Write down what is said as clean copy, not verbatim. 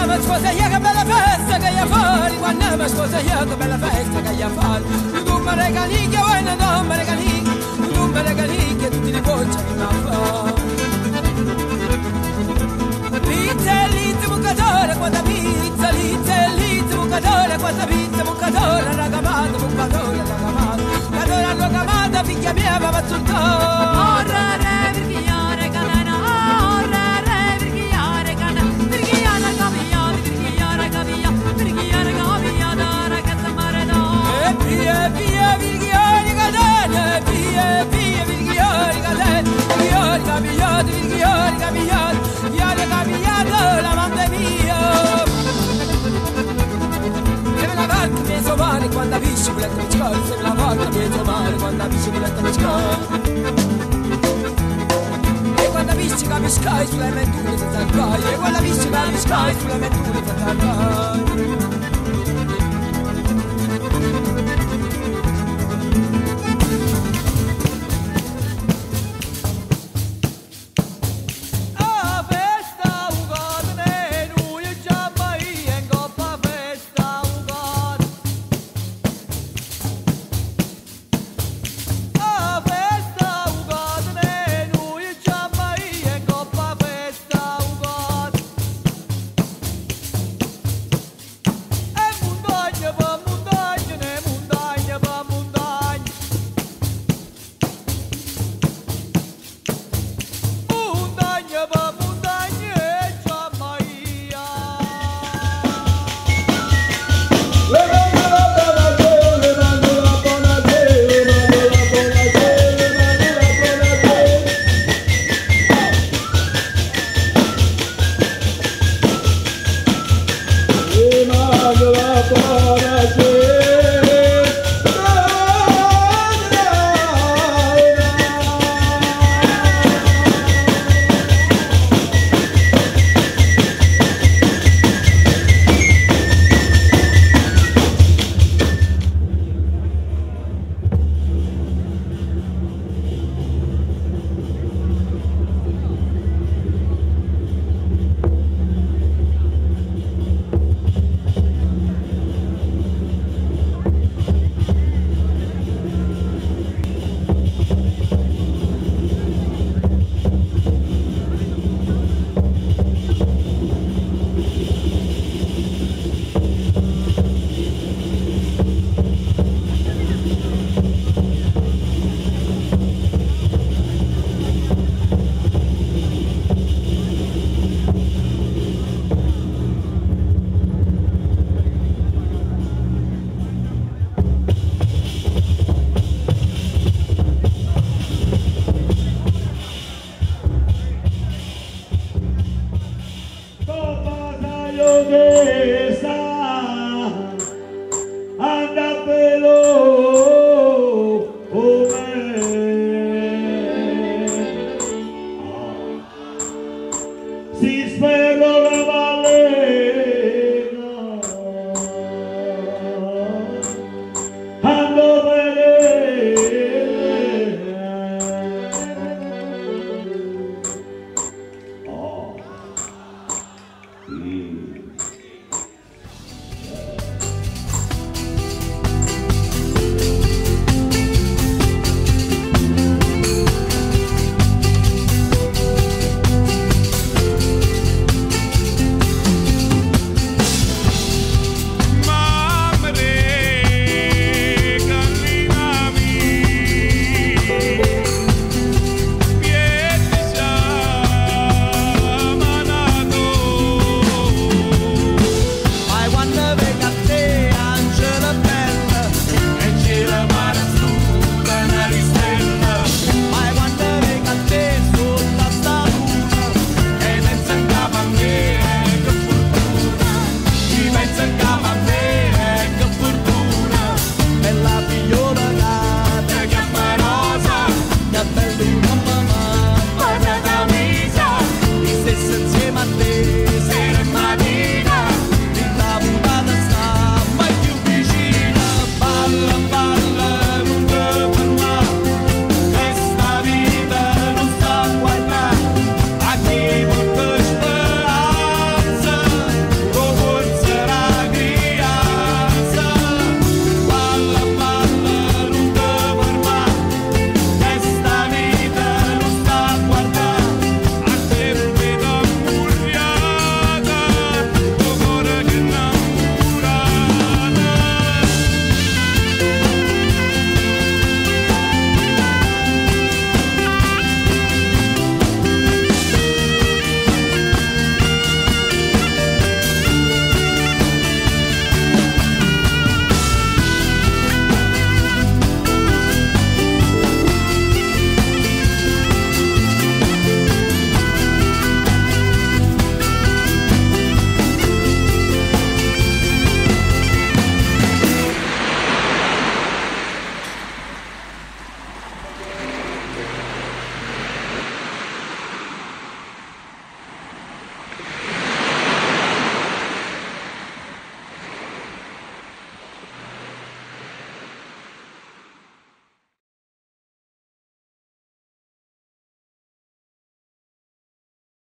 mi sposa io che bella festa che io fai, quando mi sposa io che bella festa che io fai. Tu mi regali che vuoi, non mi regali, tu mi regali che tutti li boccia mi fa. Pizza, lizza, bucatore, quanta pizza, lizza, lizza, bucatore, quanta pizza, bucatore, ragamata, bucatore, ragamata, bucatore, ragamata, figlia mia, va soltanto. Via, via, virghiari, cadene, via, via, virghiari, cadene, virghiari, capigliati, virghiari, capigliati, virghiari, capigliati, la mamma mia. Se me la porta mi somare quando avvisci quella treccicola, se me la porta mi somare quando avvisci quella treccicola. E quando avvisci capiscai sulle menture senza guai, e quando avvisci capiscai sulle menture senza guai.